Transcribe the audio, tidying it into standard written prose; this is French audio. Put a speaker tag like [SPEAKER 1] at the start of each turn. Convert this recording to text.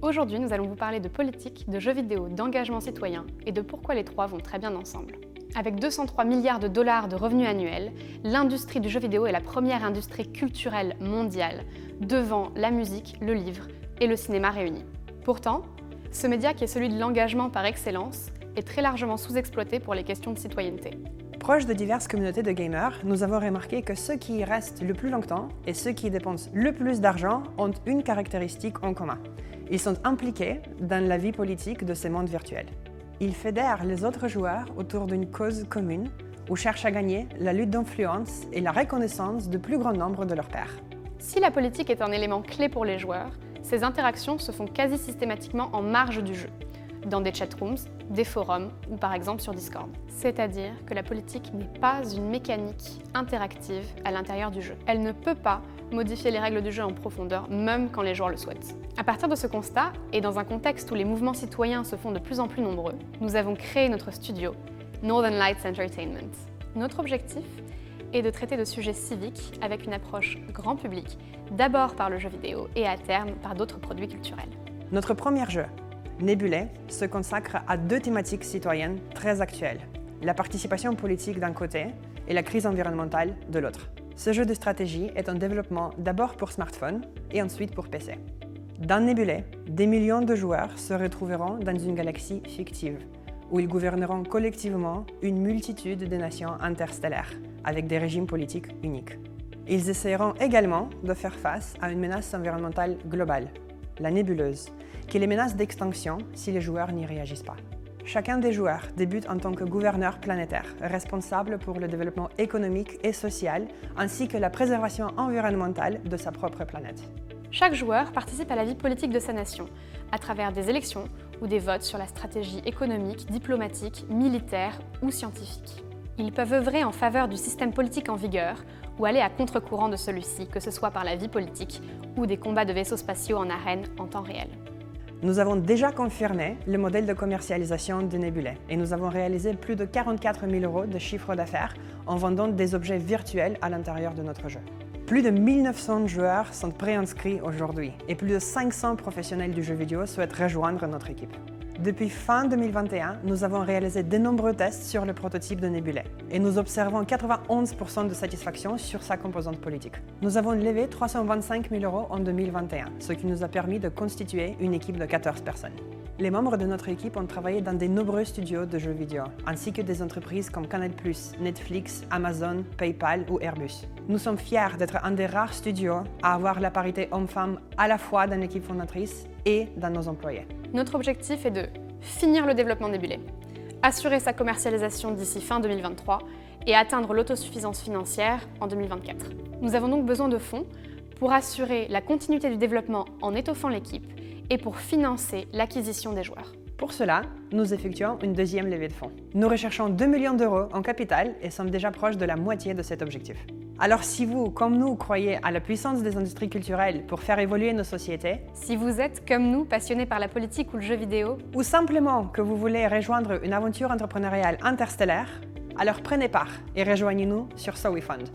[SPEAKER 1] Aujourd'hui, nous allons vous parler de politique, de jeux vidéo, d'engagement citoyen et de pourquoi les trois vont très bien ensemble. Avec 203 milliards de dollars de revenus annuels, l'industrie du jeu vidéo est la première industrie culturelle mondiale, devant la musique, le livre et le cinéma réunis. Pourtant, ce média qui est celui de l'engagement par excellence est très largement sous-exploité pour les questions de citoyenneté.
[SPEAKER 2] Proche de diverses communautés de gamers, nous avons remarqué que ceux qui y restent le plus longtemps et ceux qui y dépensent le plus d'argent ont une caractéristique en commun. Ils sont impliqués dans la vie politique de ces mondes virtuels. Ils fédèrent les autres joueurs autour d'une cause commune ou cherchent à gagner la lutte d'influence et la reconnaissance du plus grand nombre de leurs pairs.
[SPEAKER 1] Si la politique est un élément clé pour les joueurs, ces interactions se font quasi systématiquement en marge du jeu, dans des chatrooms, des forums ou par exemple sur Discord. C'est-à-dire que la politique n'est pas une mécanique interactive à l'intérieur du jeu. Elle ne peut pas modifier les règles du jeu en profondeur, même quand les joueurs le souhaitent. À partir de ce constat, et dans un contexte où les mouvements citoyens se font de plus en plus nombreux, nous avons créé notre studio, Northern Lights Entertainment. Notre objectif est de traiter de sujets civiques avec une approche grand public, d'abord par le jeu vidéo et à terme par d'autres produits culturels.
[SPEAKER 2] Notre premier jeu, Nebulae, se consacre à deux thématiques citoyennes très actuelles, la participation politique d'un côté et la crise environnementale de l'autre. Ce jeu de stratégie est en développement d'abord pour smartphone et ensuite pour PC. Dans Nebulae, des millions de joueurs se retrouveront dans une galaxie fictive, où ils gouverneront collectivement une multitude de nations interstellaires, avec des régimes politiques uniques. Ils essaieront également de faire face à une menace environnementale globale, la nébuleuse, qui les menace d'extinction si les joueurs n'y réagissent pas. Chacun des joueurs débute en tant que gouverneur planétaire, responsable pour le développement économique et social, ainsi que la préservation environnementale de sa propre planète.
[SPEAKER 1] Chaque joueur participe à la vie politique de sa nation, à travers des élections ou des votes sur la stratégie économique, diplomatique, militaire ou scientifique. Ils peuvent œuvrer en faveur du système politique en vigueur ou aller à contre-courant de celui-ci, que ce soit par la vie politique ou des combats de vaisseaux spatiaux en arène en temps réel.
[SPEAKER 2] Nous avons déjà confirmé le modèle de commercialisation de Nebulae et nous avons réalisé plus de 44 000 € de chiffre d'affaires en vendant des objets virtuels à l'intérieur de notre jeu. Plus de 1900 joueurs sont préinscrits aujourd'hui et plus de 500 professionnels du jeu vidéo souhaitent rejoindre notre équipe. Depuis fin 2021, nous avons réalisé de nombreux tests sur le prototype de Nebulae et nous observons 91% de satisfaction sur sa composante politique. Nous avons levé 325 000 € en 2021, ce qui nous a permis de constituer une équipe de 14 personnes. Les membres de notre équipe ont travaillé dans de nombreux studios de jeux vidéo, ainsi que des entreprises comme Canal+, Netflix, Amazon, PayPal ou Airbus. Nous sommes fiers d'être un des rares studios à avoir la parité homme-femme à la fois dans l'équipe fondatrice et dans nos employés.
[SPEAKER 1] Notre objectif est de finir le développement Nebulae, assurer sa commercialisation d'ici fin 2023 et atteindre l'autosuffisance financière en 2024. Nous avons donc besoin de fonds pour assurer la continuité du développement en étoffant l'équipe et pour financer l'acquisition des joueurs.
[SPEAKER 2] Pour cela, nous effectuons une deuxième levée de fonds. Nous recherchons 2 millions d'euros en capital et sommes déjà proches de la moitié de cet objectif. Alors si vous, comme nous, croyez à la puissance des industries culturelles pour faire évoluer nos sociétés,
[SPEAKER 1] si vous êtes, comme nous, passionné par la politique ou le jeu vidéo,
[SPEAKER 2] ou simplement que vous voulez rejoindre une aventure entrepreneuriale interstellaire, alors prenez part et rejoignez-nous sur So We Fund.